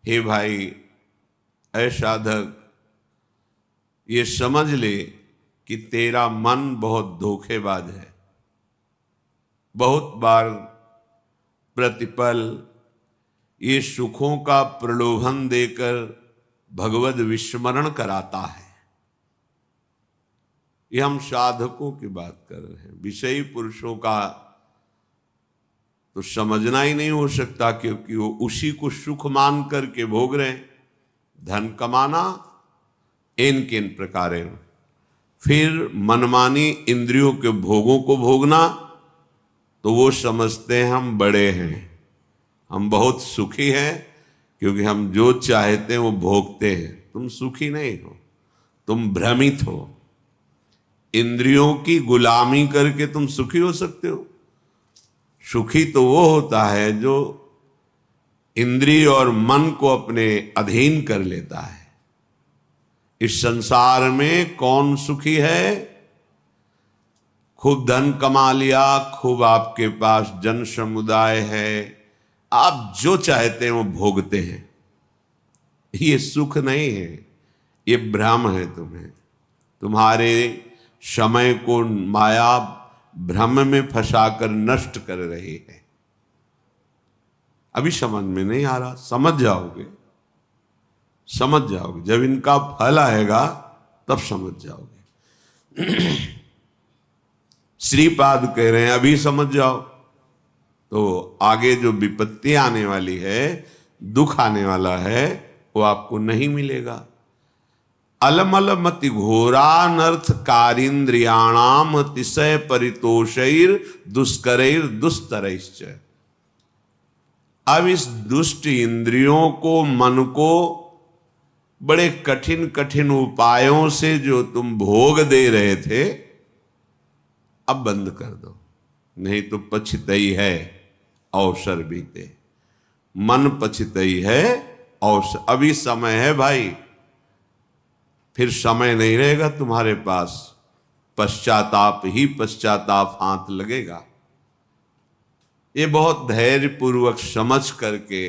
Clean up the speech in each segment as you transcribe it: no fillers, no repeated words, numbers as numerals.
हे भाई, ऐ साधक, ये समझ ले कि तेरा मन बहुत धोखेबाज है। बहुत बार प्रतिपल ये सुखों का प्रलोभन देकर भगवद विस्मरण कराता है। ये हम साधकों की बात कर रहे हैं। विषयी पुरुषों का तो समझना ही नहीं हो सकता, क्योंकि वो उसी को सुख मान करके भोग रहे हैं। धन कमाना इन किन प्रकारे, फिर मनमानी इंद्रियों के भोगों को भोगना, तो वो समझते हैं हम बड़े हैं, हम बहुत सुखी हैं, क्योंकि हम जो चाहते हैं वो भोगते हैं। तुम सुखी नहीं हो, तुम भ्रमित हो। इंद्रियों की गुलामी करके तुम सुखी हो सकते हो? सुखी तो वो होता है जो इंद्रिय और मन को अपने अधीन कर लेता है। इस संसार में कौन सुखी है? खूब धन कमा लिया, खूब आपके पास जन समुदाय है, आप जो चाहते हैं वो भोगते हैं। ये सुख नहीं है, ये भ्रम है। तुम्हारे समय को माया भ्रम में फंसाकर नष्ट कर रही है। अभी समझ में नहीं आ रहा, समझ जाओगे, समझ जाओगे। जब इनका फल आएगा तब समझ जाओगे। श्रीपाद कह रहे हैं अभी समझ जाओ, तो आगे जो विपत्ति आने वाली है, दुख आने वाला है, वो आपको नहीं मिलेगा। अलमल मति घोरानर्थ कारिंद्रियाणाम अतिशय परितोषैर दुष्करैर दुस्तरैश्च। अब इस दुष्ट इंद्रियों को, मन को बड़े कठिन कठिन उपायों से जो तुम भोग दे रहे थे, अब बंद कर दो, नहीं तो पछतई है अवसर बीते। मन पछतई है अवसर। अभी समय है भाई, फिर समय नहीं रहेगा तुम्हारे पास। पश्चाताप ही पश्चाताप हाथ लगेगा। ये बहुत धैर्य पूर्वक समझ करके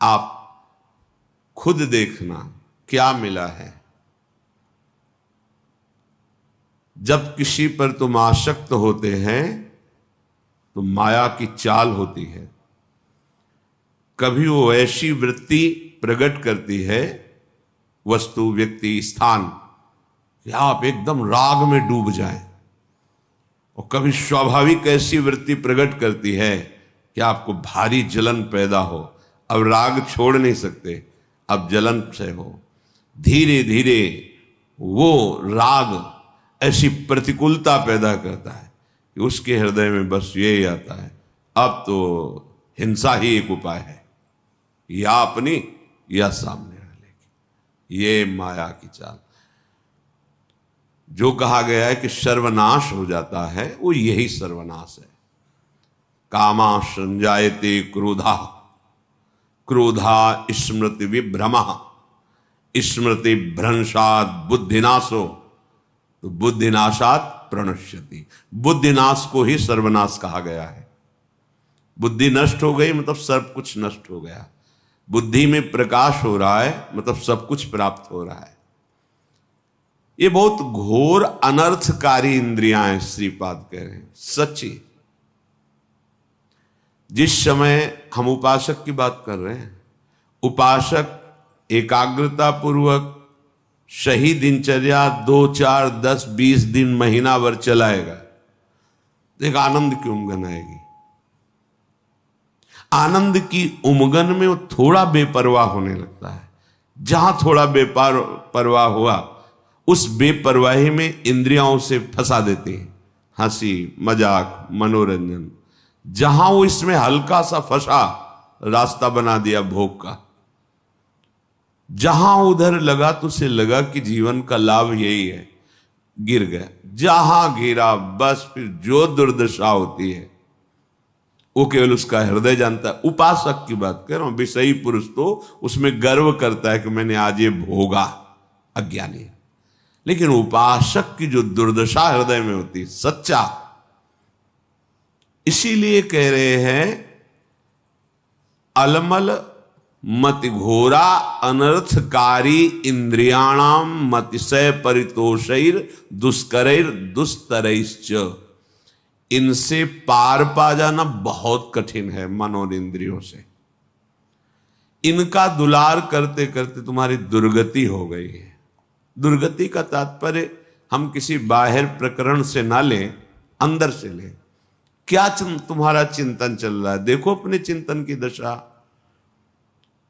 आप खुद देखना क्या मिला है। जब किसी पर तुम आसक्त होते हैं तो माया की चाल होती है। कभी वो ऐसी वृत्ति प्रकट करती है, वस्तु, व्यक्ति, स्थान, कि आप एकदम राग में डूब जाएं, और कभी स्वाभाविक ऐसी वृत्ति प्रकट करती है कि आपको भारी जलन पैदा हो। अब राग छोड़ नहीं सकते, अब जलन से हो। धीरे धीरे वो राग ऐसी प्रतिकूलता पैदा करता है कि उसके हृदय में बस यही आता है, अब तो हिंसा ही एक उपाय है, या अपनी या सामने वाले की। ये माया की चाल। जो कहा गया है कि सर्वनाश हो जाता है, वो यही सर्वनाश है। कामा संजायते क्रोधा, क्रोधा स्मृति विभ्रमा, स्मृति भ्रंशात बुद्धिनाशो, तो बुद्धिनाशात प्रणश्यति। बुद्धिनाश को ही सर्वनाश कहा गया है। बुद्धि नष्ट हो गई मतलब सब कुछ नष्ट हो गया। बुद्धि में प्रकाश हो रहा है मतलब सब कुछ प्राप्त हो रहा है। ये बहुत घोर अनर्थकारी इंद्रियां हैं, श्रीपाद कह रहे हैं। सच्ची, जिस समय हम उपासक की बात कर रहे हैं, उपासक एकाग्रता पूर्वक सही दिनचर्या 2, 4, 10, 20 दिन, महीना भर चलाएगा, एक आनंद की उमगन आएगी। आनंद की उमगन में वो थोड़ा बेपरवाह होने लगता है। जहां थोड़ा बेपरवाह हुआ, उस बेपरवाही में इंद्रियां से फंसा देती हैं। हंसी, मजाक, मनोरंजन। जहां वो इसमें हल्का सा फंसा, रास्ता बना दिया भोग का। जहां उधर लगा तो उसे लगा कि जीवन का लाभ यही है, गिर गया। जहां गिरा बस फिर जो दुर्दशा होती है वो केवल उसका हृदय जानता है। उपासक की बात कर रहा हूं। विषयी पुरुष तो उसमें गर्व करता है कि मैंने आज ये भोगा, अज्ञानी। लेकिन उपासक की जो दुर्दशा हृदय में होती है, सच्चा, इसीलिए कह रहे हैं अलमल मति घोरा अनर्थकारी इंद्रियाणाम मतिशय परितोषैर दुष्करैर दुस्तरैश्च। इनसे पार पा जाना बहुत कठिन है मन और इंद्रियों से। इनका दुलार करते करते तुम्हारी दुर्गति हो गई है। दुर्गति का तात्पर्य हम किसी बाहर प्रकरण से ना लें, अंदर से लें। क्या तुम्हारा चिंतन चल रहा है? देखो अपने चिंतन की दशा।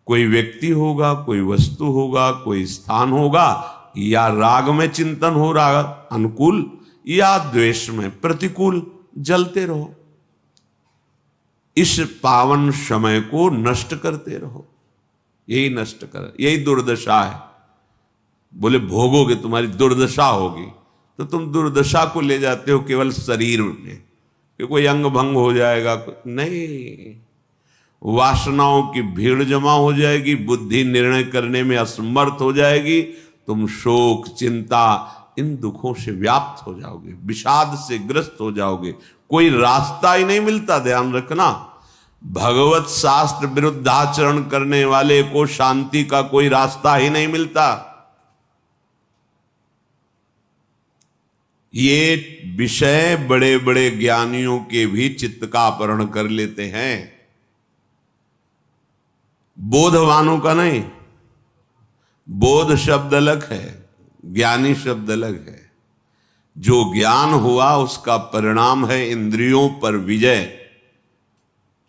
कोई व्यक्ति होगा, कोई वस्तु होगा, कोई स्थान होगा, या राग में चिंतन हो रहा अनुकूल, या द्वेष में प्रतिकूल, जलते रहो। इस पावन समय को नष्ट करते रहो। यही नष्ट कर, यही दुर्दशा है। बोले भोगोगे तुम्हारी दुर्दशा होगी, तो तुम दुर्दशा को ले जाते हो केवल शरीर में कि कोई अंग भंग हो जाएगा। नहीं, वासनाओं की भीड़ जमा हो जाएगी, बुद्धि निर्णय करने में असमर्थ हो जाएगी, तुम शोक चिंता इन दुखों से व्याप्त हो जाओगे, विषाद से ग्रस्त हो जाओगे। कोई रास्ता ही नहीं मिलता। ध्यान रखना, भगवत शास्त्र विरुद्धाचरण करने वाले को शांति का कोई रास्ता ही नहीं मिलता। ये विषय बड़े बड़े ज्ञानियों के भी चित्त का अपहरण कर लेते हैं, बोधवानों का नहीं। बोध शब्द अलग है, ज्ञानी शब्द अलग है। जो ज्ञान हुआ उसका परिणाम है इंद्रियों पर विजय।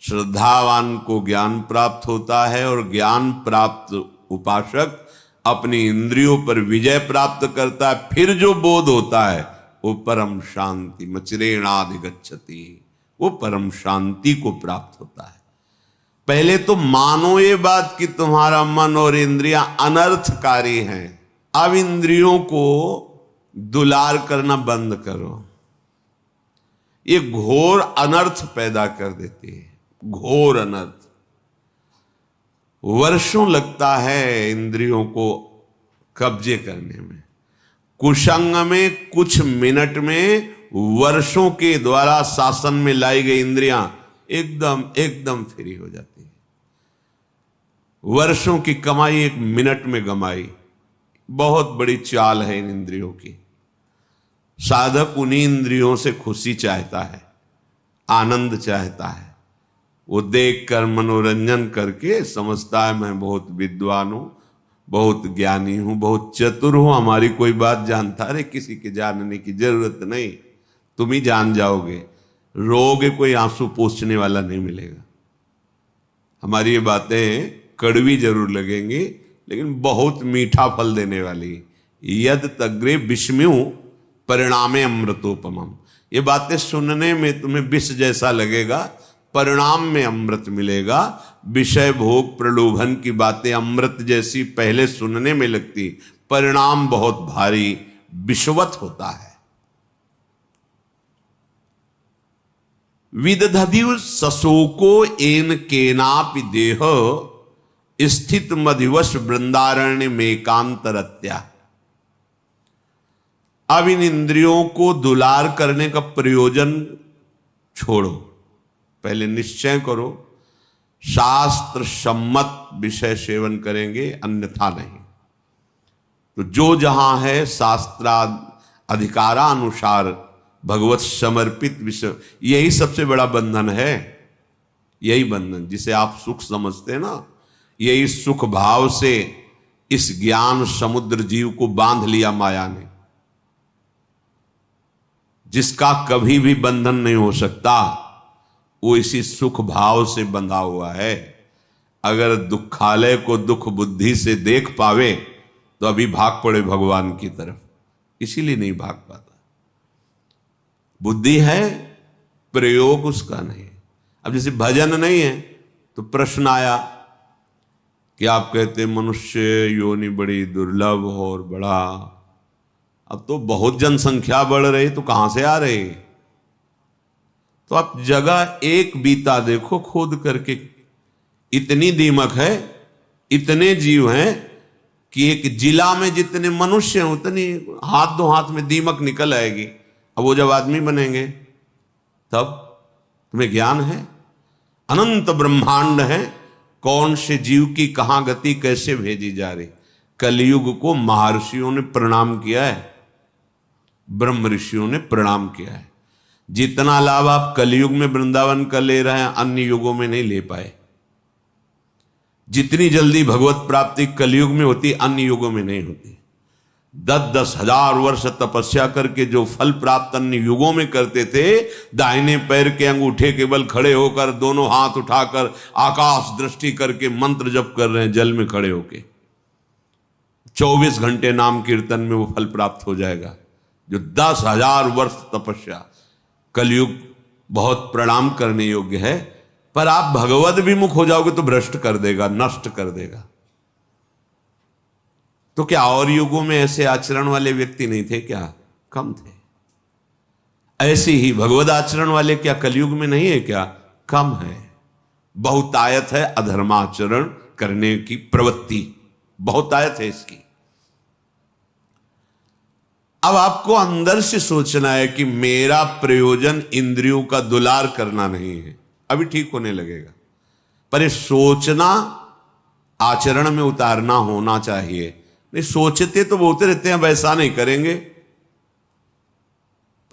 श्रद्धावान को ज्ञान प्राप्त होता है और ज्ञान प्राप्त उपासक अपनी इंद्रियों पर विजय प्राप्त करता है। फिर जो बोध होता है वो परम शांति मचिरेणाधिगच्छति, वो परम शांति को प्राप्त होता है। पहले तो मानो ये बात कि तुम्हारा मन और इंद्रियां अनर्थकारी हैं। अब इंद्रियों को दुलार करना बंद करो। ये घोर अनर्थ पैदा कर देती है, घोर अनर्थ। वर्षों लगता है इंद्रियों को कब्जे करने में। कुसंग में कुछ मिनट में वर्षों के द्वारा शासन में लाई गई इंद्रियां एकदम फ्री हो जाती है। वर्षों की कमाई एक मिनट में गमाई। बहुत बड़ी चाल है इन इंद्रियों की। साधक उन्हीं इंद्रियों से खुशी चाहता है, आनंद चाहता है। वो देखकर मनोरंजन करके समझता है मैं बहुत विद्वान हूं, बहुत ज्ञानी हूं, बहुत चतुर हूं, हमारी कोई बात जानता। अरे किसी के जानने की जरूरत नहीं, तुम ही जान जाओगे। रोगे कोई आंसू पोंछने वाला नहीं मिलेगा। हमारी ये बातें कड़वी जरूर लगेंगी लेकिन बहुत मीठा फल देने वाली। यद तग्रे विस्म्यु परिणामे अमृतोपमम। ये बातें सुनने में तुम्हें विष जैसा लगेगा, परिणाम में अमृत मिलेगा। विषय भोग प्रलोभन की बातें अमृत जैसी पहले सुनने में लगती, परिणाम बहुत भारी विषवत होता है। विदधति सशोको एन केनापि देह स्थित मधिवश वृंदारण्य में कांतरत्या। अब इन इंद्रियों को दुलार करने का प्रयोजन छोड़ो। पहले निश्चय करो शास्त्र सम्मत विषय सेवन करेंगे, अन्यथा नहीं। तो जो जहां है शास्त्रा अधिकारानुसार भगवत समर्पित विषय, यही सबसे बड़ा बंधन है। यही बंधन जिसे आप सुख समझते हैं ना, यही सुख भाव से इस ज्ञान समुद्र जीव को बांध लिया माया ने, जिसका कभी भी बंधन नहीं हो सकता। वो इसी सुख भाव से बंधा हुआ है। अगर दुखालय को दुख बुद्धि से देख पावे तो अभी भाग पड़े भगवान की तरफ, इसीलिए नहीं भाग पाता। बुद्धि है, प्रयोग उसका नहीं। अब जैसे भजन नहीं है तो प्रश्न आया कि आप कहते मनुष्य योनि बड़ी दुर्लभ और बड़ा, अब तो बहुत जनसंख्या बढ़ रही, तो कहां से आ रही? तो आप जगह एक बीता देखो खोद करके, इतनी दीमक है, इतने जीव हैं कि एक जिला में जितने मनुष्य हैं उतनी हाथ दो हाथ में दीमक निकल आएगी। अब वो जब आदमी बनेंगे तब तुम्हें ज्ञान है, अनंत ब्रह्मांड है, कौन से जीव की कहां गति कैसे भेजी जा रही। कलयुग को महर्षियों ने प्रणाम किया है, ब्रह्म ऋषियों ने प्रणाम किया है। जितना लाभ आप कलयुग में वृंदावन का ले रहे हैं अन्य युगों में नहीं ले पाए। जितनी जल्दी भगवत प्राप्ति कलयुग में होती अन्य युगों में नहीं होती। 10-10 हजार वर्ष तपस्या करके जो फल प्राप्त अन्य युगों में करते थे, दाहिने पैर के अंगूठे के बल खड़े होकर दोनों हाथ उठाकर आकाश दृष्टि करके मंत्र जप कर रहे हैं जल में खड़े होके, 24 घंटे नाम कीर्तन में वो फल प्राप्त हो जाएगा। जो 10,000 वर्ष तपस्या, कलयुग बहुत प्रणाम करने योग्य है। पर आप भगवद विमुख हो जाओगे तो भ्रष्ट कर देगा, नष्ट कर देगा। तो क्या और युगों में ऐसे आचरण वाले व्यक्ति नहीं थे क्या? कम थे। ऐसे ही भगवद आचरण वाले क्या कलयुग में नहीं है क्या? कम है। बहुतायत है अधर्माचरण करने की प्रवृत्ति, बहुतायत है इसकी। अब आपको अंदर से सोचना है कि मेरा प्रयोजन इंद्रियों का दुलार करना नहीं है, अभी ठीक होने लगेगा। पर ये सोचना आचरण में उतारना होना चाहिए। नहीं सोचते तो बोलते रहते हैं वैसा नहीं करेंगे,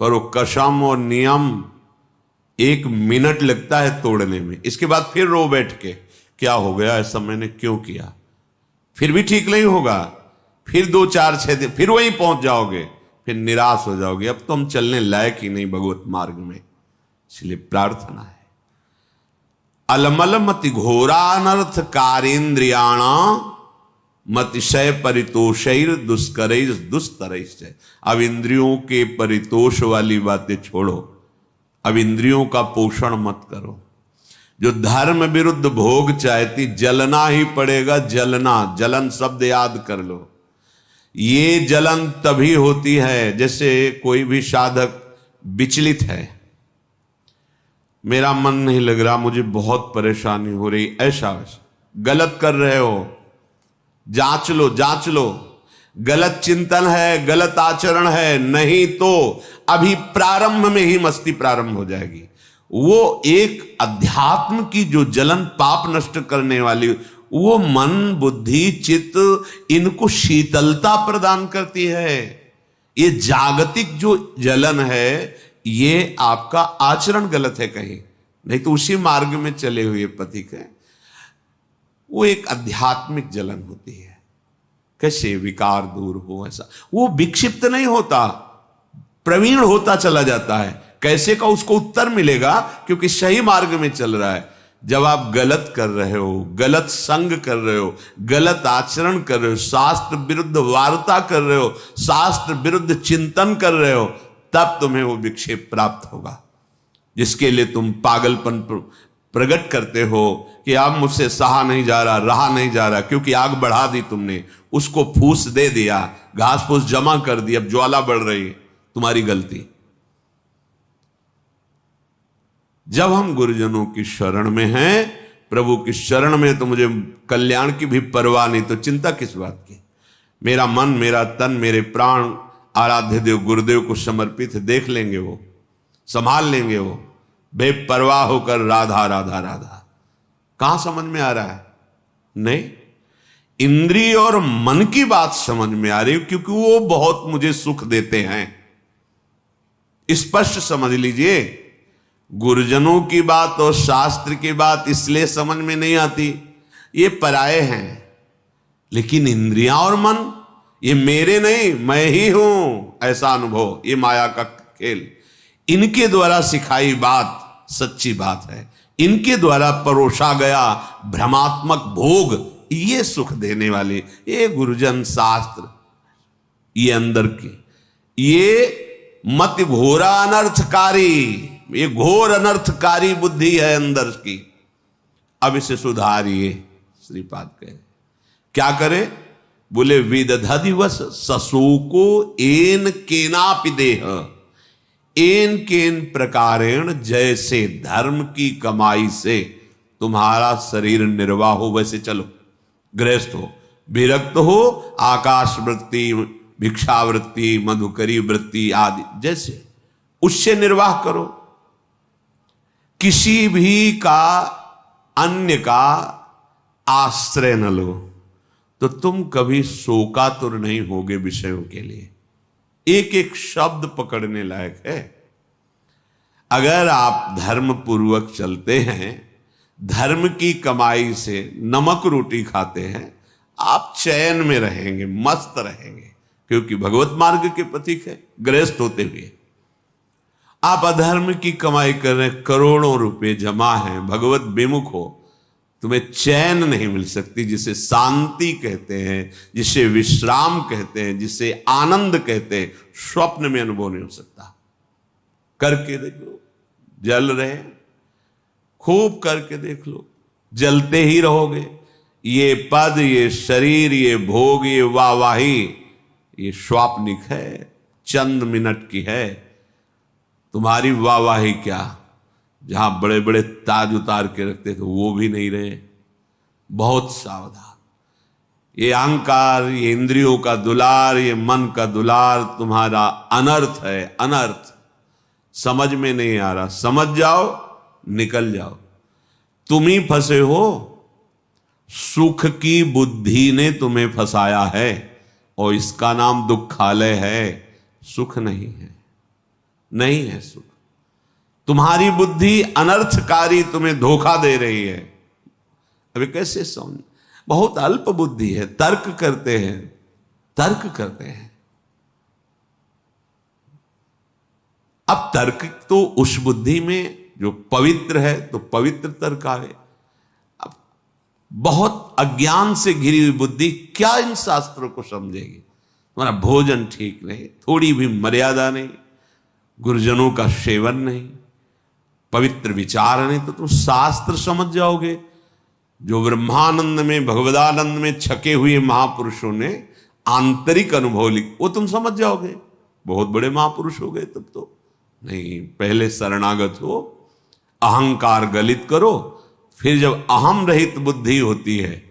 पर वो कसम और नियम 1 मिनट लगता है तोड़ने में। इसके बाद फिर रो बैठ के क्या हो गया, ऐसा मैंने क्यों किया, फिर भी ठीक नहीं होगा। फिर 2-4-6 दिन फिर वहीं पहुंच जाओगे, फिर निराश हो जाओगे, अब तो हम चलने लायक ही नहीं भगवत मार्ग में। इसलिए प्रार्थना है, अलमल मति घोरानर्थ कारेन्द्रियाण मतिशय परितोषैर दुष्करैर दुस्तरैश्च। अब इंद्रियों के परितोष वाली बातें छोड़ो, अब इंद्रियों का पोषण मत करो। जो धर्म विरुद्ध भोग चाहती, जलना ही पड़ेगा। जलना, जलन शब्द याद कर लो। ये जलन तभी होती है जैसे कोई भी साधक विचलित है, मेरा मन नहीं लग रहा, मुझे बहुत परेशानी हो रही, ऐसा वैसा। गलत कर रहे हो, जांच लो, जांच लो। गलत चिंतन है, गलत आचरण है, नहीं तो अभी प्रारंभ में ही मस्ती प्रारंभ हो जाएगी। वो एक अध्यात्म की जो जलन पाप नष्ट करने वाली, वो मन बुद्धि चित्त इनको शीतलता प्रदान करती है। ये जागतिक जो जलन है, ये आपका आचरण गलत है कहीं, नहीं तो उसी मार्ग में चले हुए पथिक है। वो एक आध्यात्मिक जलन होती है। कैसे विकार दूर हो, ऐसा वो विक्षिप्त नहीं होता, प्रवीण होता चला जाता है। कैसे का उसको उत्तर मिलेगा, क्योंकि सही मार्ग में चल रहा है। जब आप गलत कर रहे हो, गलत संग कर रहे हो, गलत आचरण कर रहे हो, शास्त्र विरुद्ध वार्ता कर रहे हो, शास्त्र विरुद्ध चिंतन कर रहे हो, तब तुम्हें वो विक्षेप प्राप्त होगा, जिसके लिए तुम पागलपन प्रकट करते हो कि अब मुझसे सहा नहीं जा रहा, रहा नहीं जा रहा, क्योंकि आग बढ़ा दी तुमने, उसको फूस दे दिया, घास फूस जमा कर दी, अब ज्वाला बढ़ रही है, तुम्हारी गलती। जब हम गुरुजनों की शरण में हैं, प्रभु की शरण में, तो मुझे कल्याण की भी परवाह नहीं, तो चिंता किस बात की। मेरा मन, मेरा तन, मेरे प्राण आराध्य देव गुरुदेव को समर्पित है, देख लेंगे वो, संभाल लेंगे वो, बेपरवाह होकर राधा राधा राधा। कहां समझ में आ रहा है? नहीं, इंद्रिय और मन की बात समझ में आ रही है, क्योंकि वो बहुत मुझे सुख देते हैं। स्पष्ट समझ लीजिए, गुरुजनों की बात और शास्त्र की बात इसलिए समझ में नहीं आती, ये पराये हैं। लेकिन इंद्रियां और मन, ये मेरे नहीं, मैं ही हूं, ऐसा अनुभव, ये माया का खेल, इनके द्वारा सिखाई बात सच्ची बात है। इनके द्वारा परोसा गया भ्रमात्मक भोग, ये सुख देने वाले, ये गुरुजन शास्त्र, ये अंदर की, ये मत घोरा अनर्थकारी, ये घोर अनर्थकारी बुद्धि है अंदर की। अब इसे सुधारिए, श्रीपाद कहे। क्या करे? बोले विदधदिवस सशोको एन केनापि देह, एन केन प्रकारेण, जैसे धर्म की कमाई से तुम्हारा शरीर निर्वाह हो वैसे चलो। गृहस्थ हो, विरक्त हो, आकाश वृत्ति, भिक्षावृत्ति, मधुकरी वृत्ति आदि, जैसे उससे निर्वाह करो। किसी भी का, अन्य का आश्रय न लो तो तुम कभी शोकातुर नहीं होगे विषयों के लिए। एक एक शब्द पकड़ने लायक है। अगर आप धर्म पूर्वक चलते हैं, धर्म की कमाई से नमक रोटी खाते हैं, आप चैन में रहेंगे, मस्त रहेंगे, क्योंकि भगवत मार्ग के पथिक है। गृहस्थ होते हुए आप अधर्म की कमाई कर रहे हैं, करोड़ों रुपए जमा हैं, भगवत विमुख हो, तुम्हें चैन नहीं मिल सकती, जिसे शांति कहते हैं, जिसे विश्राम कहते हैं, जिसे आनंद कहते हैं, स्वप्न में अनुभव नहीं हो सकता। करके देख लो, जल रहे, खूब करके देख लो, जलते ही रहोगे। ये पद, ये शरीर, ये भोग, ये वाहवाही, ये स्वाप्निक है, चंद मिनट की है। तुम्हारी वाहवाही क्या, जहां बड़े बड़े ताज उतार के रखते थे वो भी नहीं रहे। बहुत सावधान। ये अहंकार, ये इंद्रियों का दुलार, ये मन का दुलार तुम्हारा अनर्थ है, अनर्थ। समझ में नहीं आ रहा, समझ जाओ, निकल जाओ। तुम ही फंसे हो, सुख की बुद्धि ने तुम्हें फंसाया है, और इसका नाम दुखालय है, सुख नहीं है, नहीं है सुख। तुम्हारी बुद्धि अनर्थकारी तुम्हें धोखा दे रही है। अभी कैसे समझ, बहुत अल्प बुद्धि है, तर्क करते हैं, तर्क करते हैं। अब तर्क तो उस बुद्धि में जो पवित्र है, तो पवित्र तर्क आवे। अब बहुत अज्ञान से घिरी हुई बुद्धि क्या इन शास्त्रों को समझेगी? तुम्हारा भोजन ठीक नहीं, थोड़ी भी मर्यादा नहीं, गुरुजनों का सेवन नहीं, पवित्र विचार नहीं, तो तुम शास्त्र समझ जाओगे। जो ब्रह्मानंद में, भगवदानंद में छके हुए महापुरुषों ने आंतरिक अनुभव लिख, वो तुम समझ जाओगे। बहुत बड़े महापुरुष हो गए तब तो। नहीं, पहले शरणागत हो, अहंकार गलित करो, फिर जब अहम रहित बुद्धि होती है,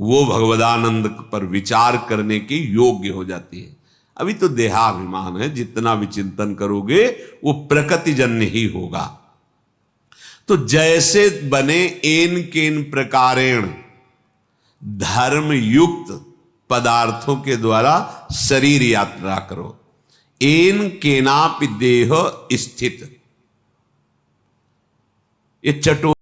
वो भगवदानंद पर विचार करने की योग्य हो जाती है। अभी तो देहाभिमान है, जितना भी चिंतन करोगे वो प्रकृतिजन्य ही होगा। तो जैसे बने एन केन प्रकारेण धर्म युक्त पदार्थों के द्वारा शरीर यात्रा करो। एन केनापि देह स्थित, ये चटो